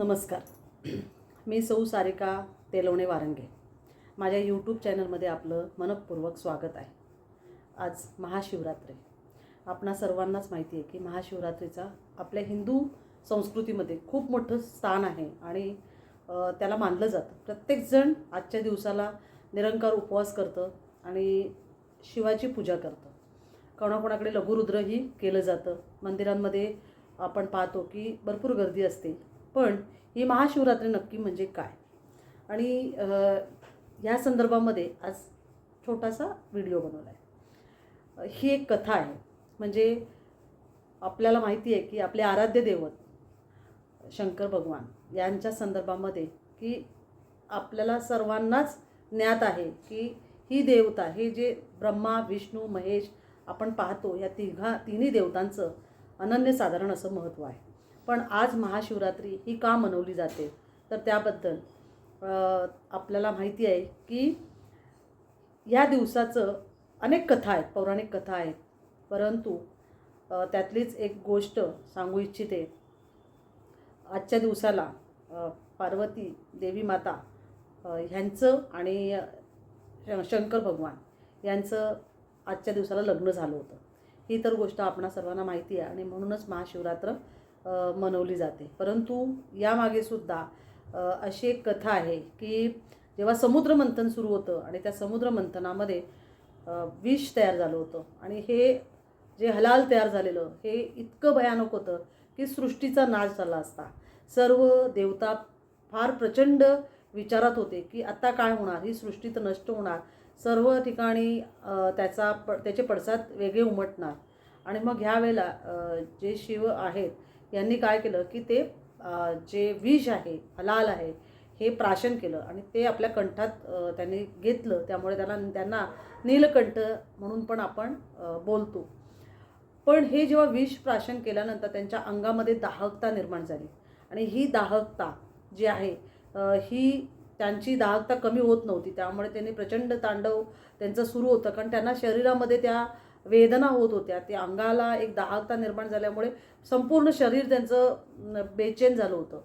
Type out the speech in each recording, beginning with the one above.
नमस्कार. मी सौ सारिका तेलवणे वारंगे. माझ्या यूट्यूब चॅनलमध्ये आपलं मनपूर्वक स्वागत आहे. आज महाशिवरात्री. आपणा सर्वांनाच माहिती आहे की महाशिवरात्रीचा आपल्या हिंदू संस्कृतीमध्ये खूप मोठं स्थान आहे आणि त्याला मानलं जातं. प्रत्येकजण आजच्या दिवसाला निरंकार उपवास करतं आणि शिवाची पूजा करतं. कोणाकोणाकडे लघुरुद्रही केलं जातं. मंदिरांमध्ये आपण पाहतो की भरपूर गर्दी असते. पण ही महाशिवरात्री नक्की म्हणजे काय आणि या संदर्भामध्ये आज छोटासा व्हिडिओ बनवला आहे. ही एक कथा आहे. म्हणजे आपल्याला माहिती आहे की आपले आराध्य दैवत शंकर भगवान यांच्या संदर्भामध्ये की आपल्याला सर्वांनाच ज्ञात आहे की ही देवता, हे जे ब्रह्मा विष्णू महेश आपण पाहतो, या तिन्ही देवतांचं अनन्यसाधारण असं महत्त्व आहे. पण आज महाशिवरात्री ही का मनवली जाते तर त्याबद्दल आपल्याला माहिती आहे की या दिवसाचं अनेक कथा आहेत, पौराणिक कथा आहेत. परंतु त्यातलीच एक गोष्ट सांगू इच्छिते. आजच्या दिवसाला पार्वती देवी माता ह्यांचं आणि शंकर भगवान यांचं आजच्या दिवसाला लग्न झालं होतं. ही तर गोष्ट आपणा सर्वांना माहिती आहे आणि म्हणूनच महाशिवरात्र मनवली जाते. परंतु यामागे सुद्धा अशी एक कथा आहे की जेव्हा समुद्रमंथन सुरू होतं आणि त्या समुद्रमंथनामध्ये विष तयार झालं होतं आणि हे जे हलाल तयार झालेलं हे इतकं भयानक होतं की सृष्टीचा नाश झाला असता. सर्व देवता फार प्रचंड विचारात होते की आता काय होणार, ही सृष्टी तर नष्ट होणार, सर्व ठिकाणी त्याचे पडसाद वेगळे उमटणार. आणि मग ह्या वेळेला जे शिव आहेत यांनी काय केलं की ते जे विष आहे, हलाल आहे, हे प्राशन केलं आणि ते आपल्या कंठात त्यांनी घेतलं. त्यामुळे त्यांना नीलकंठ म्हणून पण आपण बोलतो. पण हे जेव्हा विष प्राशन केल्यानंतर त्यांच्या अंगामध्ये दाहकता निर्माण झाली आणि ही दाहकता जी आहे ही त्यांची दाहकता कमी होत नव्हती. त्यामुळे त्यांनी प्रचंड तांडव त्यांचं सुरू होतं, कारण त्यांना शरीरामध्ये त्या वेदना होत होत्या. त्या अंगाला एक दाहकता निर्माण झाल्यामुळे संपूर्ण शरीर त्यांचं बेचैन झालं होतं.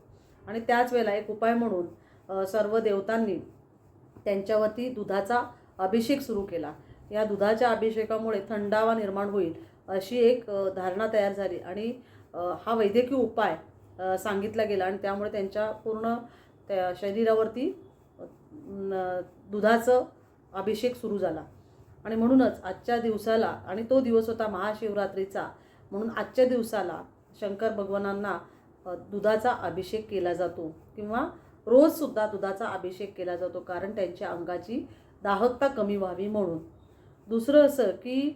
आणि त्याच वेळेला एक उपाय म्हणून सर्व देवतांनी त्यांच्यावरती दुधाचा अभिषेक सुरू केला. या दुधाच्या अभिषेकामुळे थंडावा निर्माण होईल अशी एक धारणा तयार झाली आणि हा वैद्यकीय उपाय सांगितला गेला आणि त्यामुळे त्यांच्या पूर्ण त्या शरीरावरती दुधाचं अभिषेक सुरू झाला. आणि म्हणूनच आजच्या दिवसाला, आणि तो दिवस होता महाशिवरात्रीचा, म्हणून आजच्या दिवसाला शंकर भगवानांना दुधाचा अभिषेक केला जातो किंवा रोजसुद्धा दुधाचा अभिषेक केला जातो, कारण त्यांच्या अंगाची दाहकता कमी व्हावी म्हणून. दुसरं असं की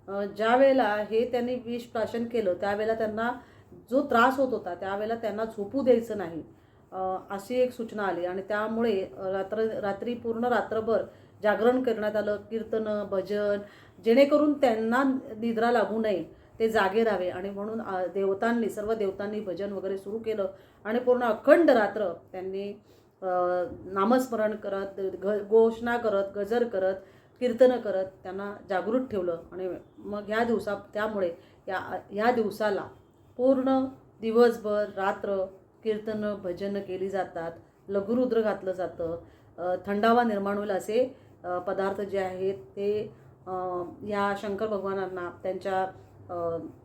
ज्या वेळेला हे त्यांनी विष प्राशन केलं त्यावेळेला त्यांना जो त्रास होत होता त्यावेळेला त्यांना झोपू द्यायचं नाही अशी एक सूचना आली आणि त्यामुळे रात्री पूर्ण रात्रभर जागरण करण्यात आलं, कीर्तन भजन, जेणेकरून त्यांना निद्रा लागू नये, ते जागे राहावे. आणि म्हणून सर्व देवतांनी भजन वगैरे सुरू केलं आणि पूर्ण अखंड रात्र त्यांनी नामस्मरण करत, घोषणा करत, गजर करत, कीर्तन करत त्यांना जागृत ठेवलं. आणि मग त्यामुळे ह्या दिवसाला पूर्ण दिवसभर रात्र कीर्तन भजन केली जातात, लघुरुद्र घातलं जातं, थंडावा निर्माण होईल असे पदार्थ जे आहेत ते या शंकर भगवानांना त्यांच्या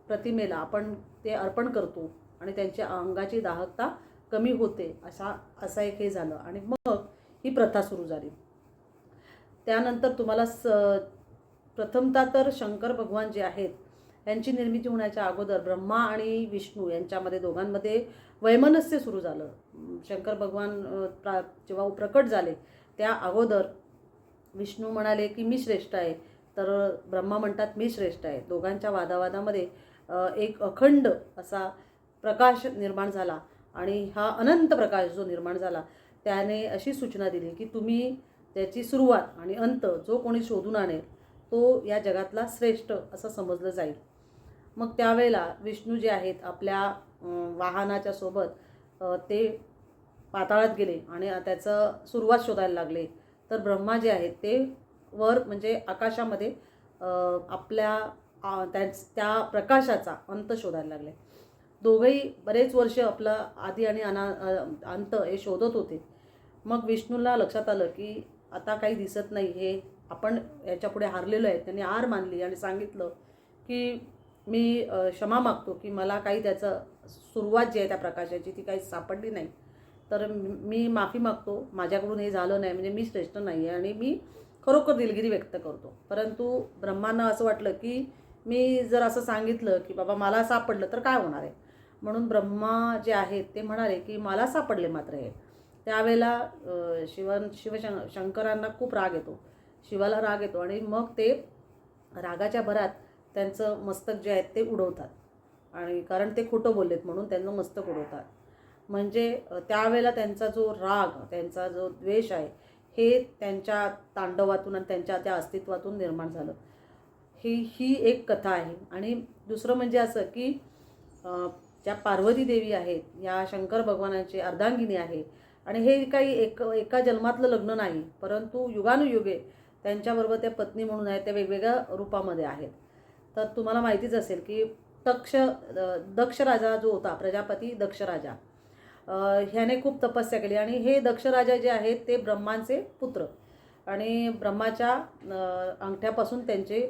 प्रतिमेला आपण ते अर्पण करतो आणि त्यांच्या अंगाची दाहकता कमी होते असा एक हे झालं. आणि मग ही प्रथा सुरू झाली. त्यानंतर तुम्हाला प्रथमतः तर शंकर भगवान जे आहेत यांची निर्मिती होण्याच्या अगोदर ब्रह्मा आणि विष्णू यांच्यामध्ये दोघांमध्ये वैमनस्य सुरू झालं. शंकर भगवान जेव्हा प्रकट झाले त्या अगोदर विष्णू म्हणाले की मी श्रेष्ठ आहे, तर ब्रह्मा म्हणतात मी श्रेष्ठ आहे. दोघांच्या वादावादामध्ये एक अखंड असा प्रकाश निर्माण झाला आणि हा अनंत प्रकाश जो निर्माण झाला त्याने अशी सूचना दिली की तुम्ही त्याची सुरुवात आणि अंत जो कोणी शोधून आणेल तो या जगातला श्रेष्ठ असं समजलं जाईल. मग त्यावेळेला विष्णू जे आहेत आपल्या वाहनाच्या सोबत ते पाताळात गेले आणि त्याचं सुरुवात शोधायला लागले. तर ब्रह्मा जे आहेत ते वर म्हणजे आकाशामध्ये आपल्या त्या प्रकाशाचा अंत शोधायला लागले. दोघंही बरेच वर्ष आपलं आदी आणि अंत हे शोधत होते. मग विष्णूला लक्षात आलं की आता काही दिसत नाही, हे आपण याच्यापुढे हारलेलो आहे. त्यांनी हार मानली आणि सांगितलं की मी क्षमा मागतो की मला काही त्याचं सुरुवात जी आहे त्या प्रकाशाची ती काही सापडली नाही, तर मी माफी मागतो, माझ्याकडून हे झालं नाही, म्हणजे मी श्रेष्ठ नाही आहे आणि मी खरोखर दिलगिरी व्यक्त करतो. परंतु ब्रह्मांना असं वाटलं की मी जर असं सांगितलं की बाबा मला सापडलं तर काय होणार आहे, म्हणून ब्रह्मा जे आहेत ते म्हणाले की मला सापडले मात्र हे. त्यावेळेला शंकरांना खूप राग येतो, शिवाला राग येतो आणि मग ते रागाच्या भरात त्यांचं मस्तक जे आहे ते उडवतात आणि कारण ते खोटं बोललेत म्हणून त्यांचं मस्तक उडवतात. म्हणजे त्यावेळेला त्यांचा जो राग, त्यांचा जो द्वेष आहे हे त्यांच्या तांडवातून आणि त्यांच्या त्या अस्तित्वातून निर्माण झालं. ही एक कथा आहे. आणि दुसरं म्हणजे असं की ज्या पार्वती देवी आहेत या शंकर भगवानांची अर्धांगिनी आहे आणि हे काही एका जन्मातलं लग्न नाही, परंतु युगानुयुगे त्यांच्याबरोबर त्या पत्नी म्हणून आहेत, त्या वेगवेगळ्या रूपामध्ये आहेत. तर तुम्हाला माहितीच असेल की दक्ष राजा जो होता, प्रजापती दक्ष राजा, ह्याने खूप तपस्या केली आणि हे दक्ष राजा जे आहेत ते ब्रह्मांचे पुत्र आणि ब्रह्माच्या अंगठ्यापासून त्यांचे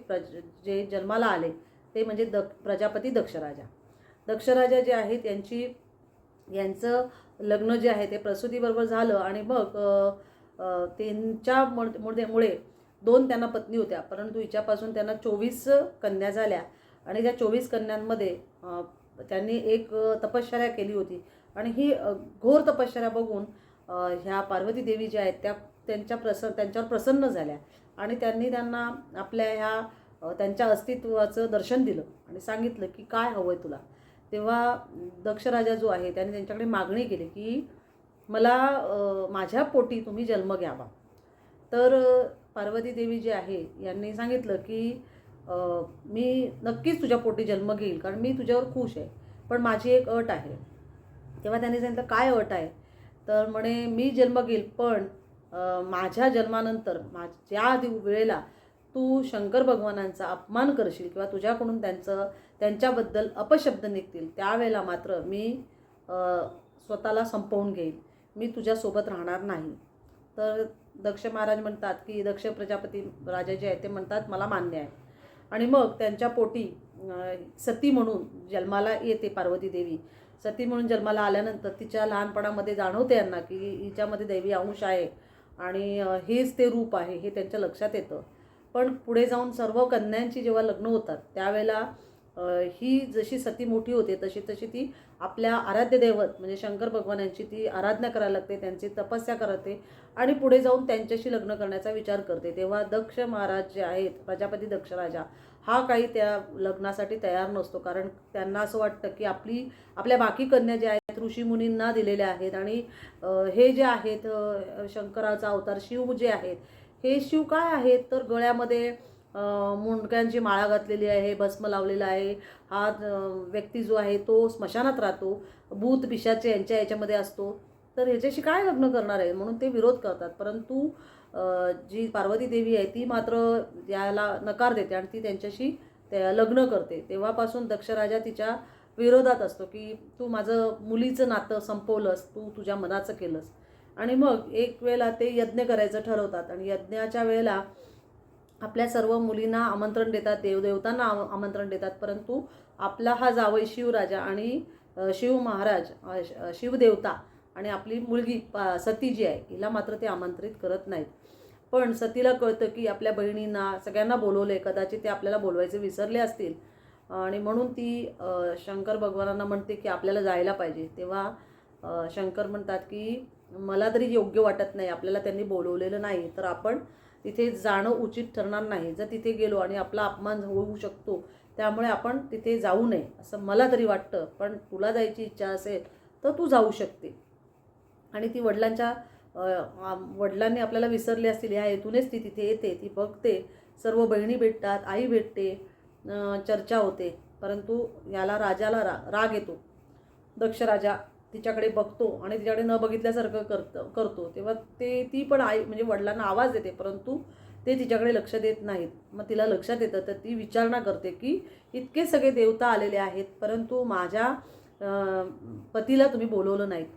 जे जन्माला आले ते म्हणजे प्रजापती दक्षराजा जे आहेत यांचं लग्न जे आहे ते प्रसूतीबरोबर झालं आणि मग त्यांच्यामुळे 2 त्यांना पत्नी होत्या, परंतु हिच्यापासून त्यांना 24 कन्या झाल्या आणि त्या 24 कन्यांमध्ये त्यांनी एक तपश्चर्या केली होती आणि ही घोर तपश्चर्या बघून ह्या पार्वती देवी ज्या आहेत त्या त्यांच्यावर प्रसन्न झाल्या आणि त्यांना आपल्या ह्या त्यांच्या अस्तित्वाचं दर्शन दिलं आणि सांगितलं की काय हवं आहे तुला. तेव्हा दक्षराजा जो आहे त्याने त्यांच्याकडे मागणी केली की मला माझ्या पोटी तुम्ही जन्म घ्यावा. तर पार्वती देवी जी आहे यांनी सांगितलं की मी नक्कीच तुझ्या पोटी जन्म घेईल, कारण मी तुझ्यावर खुश आहे, पण माझी एक अट आहे. तेव्हा त्यांनी सांगितलं काय अट आहे, तर म्हणे मी जन्म घेईल, पण माझ्या जन्मानंतर ज्या वेळेला तू शंकर भगवानांचा अपमान करशील किंवा तुझ्याकडून त्यांच्याबद्दल अपशब्द निघतील त्यावेळेला मात्र मी स्वतःला संपवून घेईल, मी तुझ्यासोबत राहणार नाही. तर दक्ष महाराज म्हणतात की दक्ष प्रजापती राजा जे आहे ते म्हणतात मला मान्य आहे. आणि मग त्यांच्या पोटी सती म्हणून जन्माला येते पार्वती देवी. सती म्हणून जन्माला आल्यानंतर तिच्या लहानपणामध्ये जाणवते यांना की हिच्यामध्ये दैवी अंश आहे आणि हेच ते रूप आहे हे त्यांच्या लक्षात येतं. पण पुढे जाऊन सर्व कन्यांची जेव्हा लग्न होतात त्यावेळेला ही जशी सती मोठी होते तशी ती आपल्या आराध्य दैवत म्हणजे शंकर भगवानांची ती आराधना करायला लागते, त्यांची तपस्या करते आणि पुढे जाऊन त्यांच्याशी लग्न करण्याचा विचार करते. तेव्हा दक्ष महाराज जे आहेत प्रजापती दक्ष राजा हा काही त्या लग्नासाठी तयार नसतो, कारण त्यांना असं वाटतं की आपल्या बाकी कन्या ज्या आहेत ऋषीमुनींना दिलेल्या आहेत आणि हे जे आहेत शंकराचा अवतार शिव जे आहेत हे शिव काय आहेत, तर गळ्यामध्ये मुंडक्यांची माळा घातलेली आहे, भस्म लावलेला आहे, हा व्यक्ती जो आहे तो स्मशानात राहतो, भूत पिशाचे याच्यामध्ये असतो, तर ह्याच्याशी काय लग्न करणार आहे, म्हणून ते विरोध करतात. परंतु जी पार्वती देवी आहे ती मात्र याला नकार देते आणि ती त्यांच्याशी लग्न करते. तेव्हापासून दक्षराजा तिच्या विरोधात असतो की तू माझं मुलीचं नातं संपवलंस, तू तुझ्या मनाचं केलंस. आणि मग एक वेळेला ते यज्ञ करायचं ठरवतात आणि यज्ञाच्या वेळेला आपल्या सर्व मुलींना आमंत्रण देतात, देवदेवतांना आमंत्रण देतात, परंतु आपला हा जावई शिवराजा आणि शिव महाराज शिवदेवता आणि आपली मुलगी सती जी आहे हिला मात्र ते आमंत्रित करत नाहीत. पण सतीला कळतं की आपल्या बहिणींना सगळ्यांना बोलवले, कदाचित ते आपल्याला बोलवायचे विसरले असतील आणि म्हणून ती शंकर भगवानांना म्हणते की आपल्याला जायला पाहिजे. तेव्हा शंकर म्हणतात की मला तरी योग्य वाटत नाही, आपल्याला त्यांनी बोलवलेलं नाही तर आपण तिथे जाणं उचित ठरणार नाही. जर तिथे गेलो आणि आपला अपमान होऊ शकतो त्यामुळे आपण तिथे जाऊ नये असं मला तरी वाटतं, पण तुला जायची इच्छा असेल तर तू जाऊ शकते. आणि ती वडिलांनी आपल्याला विसरले असतील ह्या हेतूनेच ती तिथे येते, ती बघते, सर्व बहिणी भेटतात, आई भेटते, चर्चा होते. परंतु याला राजाला राग येतो. दक्ष राजा तिच्याकडे बघतो आणि तिच्याकडे न बघितल्यासारखं करतो. तेव्हा ती पण आई म्हणजे वडिलांना आवाज देते, परंतु ते तिच्याकडे लक्ष देत नाहीत. मग तिला लक्षात येतं तर ती विचारणा करते की इतके सगळे देवता आलेले आहेत, परंतु माझ्या पतीला तुम्ही बोलवलं नाहीत.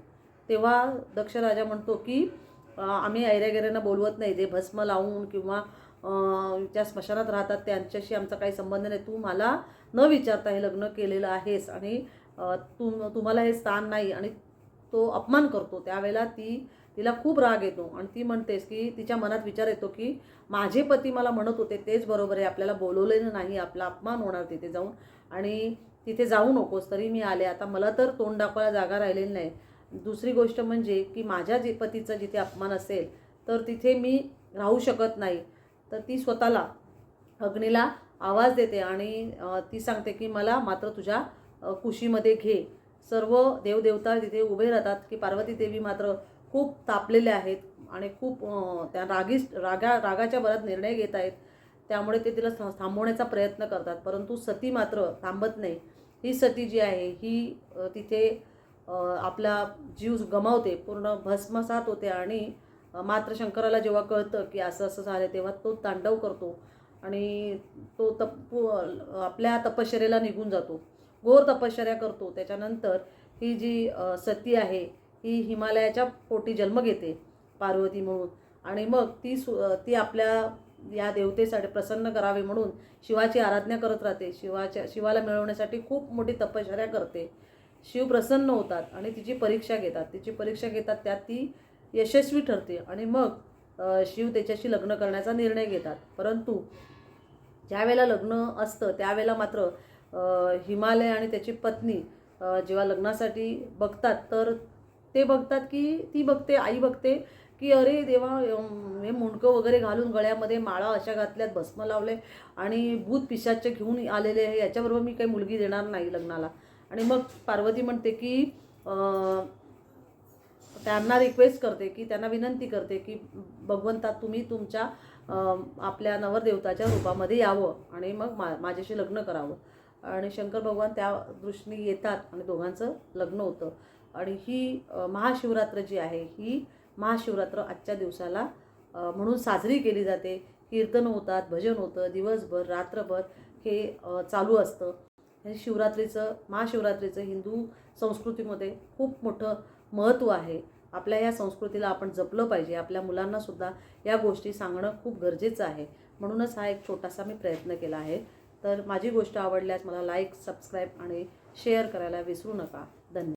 तेव्हा दक्ष राजा म्हणतो की आम्ही ऐऱ्यागैऱ्यांना बोलवत नाही, जे भस्म लावून किंवा त्या स्मशानात राहतात त्यांच्याशी आमचा काही संबंध नाही. तू मला न विचारता हे लग्न केलेलं आहेस आणि तुम्हाला हे स्थान नाही, आणि तो अपमान करतो. त्यावेळेला तिला खूप राग येतो आणि ती म्हणतेस की तिच्या मनात विचार येतो की माझे पती मला म्हणत होते तेच बरोबर आहे, आपल्याला बोलवलेलं नाही, आपला अपमान होणार तिथे जाऊन, आणि तिथे जाऊ नकोस, तरी मी आले. आता मला तर तोंड दाखवायला जागा राहिलेली नाही. दुसरी गोष्ट म्हणजे की माझ्या पतीचा जिथे अपमान असेल तर तिथे मी राहू शकत नाही. तर ती स्वतःला अग्नीला आवाज देते आणि ती सांगते की मला मात्र तुझ्या कुशीमध्ये घे. सर्व देवदेवता तिथे उभे राहतात की पार्वती देवी मात्र खूप तापलेले आहेत आणि खूप त्या रागाच्या भरात निर्णय घेत आहेत. त्यामुळे ते तिला थांबवण्याचा प्रयत्न करतात, परंतु सती मात्र थांबत नाही. ही सती जी आहे ही तिथे आपला जीव गमावते, पूर्ण भस्मसात होते. आणि मात्र शंकराला जेव्हा कळतं की असं असं झालं तेव्हा तो तांडव करतो आणि तो आपल्या तपश्चर्येला निघून जातो, घोर तपश्चर्या करतो. त्याच्यानंतर ही जी सती आहे ही हिमालयाच्या पोटी जन्म घेते पार्वती म्हणून, आणि मग ती आपल्या या देवतेसाठी प्रसन्न करावे म्हणून शिवाची आराधना करत राहते. शिवाला मिळवण्यासाठी खूप मोठी तपश्चर्या करते. शिव प्रसन्न होतात आणि तिची परीक्षा घेतात. त्यात ती यशस्वी ठरते आणि मग शिव त्याच्याशी लग्न करण्याचा निर्णय घेतात. परंतु ज्या वेळेला लग्न असतं त्यावेळेला मात्र हिमालय आणि त्याची पत्नी जेव्हा लग्नासाठी बघतात तर ते बघतात की आई बघते की अरे देवा, हे मुंडकं वगैरे घालून गळ्यामध्ये माळा अशा घातल्यात, भस्म लावले आणि भूत पिशाच्य घेऊन आलेले आहे, याच्याबरोबर मी काही मुलगी देणार नाही लग्नाला. आणि मग पार्वती म्हणते की त्यांना रिक्वेस्ट करते की त्यांना विनंती करते की भगवंता तुम्ही तुमच्या आपल्या नवरदेवताच्या रूपामध्ये यावं आणि मग माझ्याशी लग्न करावं. आणि शंकर भगवान त्या दृष्टीने येतात आणि दोघांचं लग्न होतं. आणि ही महाशिवरात्र जी आहे ही महाशिवरात्र आजच्या दिवसाला म्हणून साजरी केली जाते. कीर्तन होतात, भजन होतं, दिवसभर रात्रभर हे चालू असतं. हे महाशिवरात्रीचं हिंदू संस्कृतीमध्ये खूप मोठं महत्त्व आहे. आपल्या या संस्कृतीला आपण जपलं पाहिजे. आपल्या मुलांनासुद्धा या गोष्टी सांगणं खूप गरजेचं आहे. म्हणूनच हा एक छोटासा मी प्रयत्न केला आहे. तर माझी गोष्ट आवडल्यास मला लाईक, सबस्क्राईब आणि शेअर करायला विसरू नका. धन्यवाद.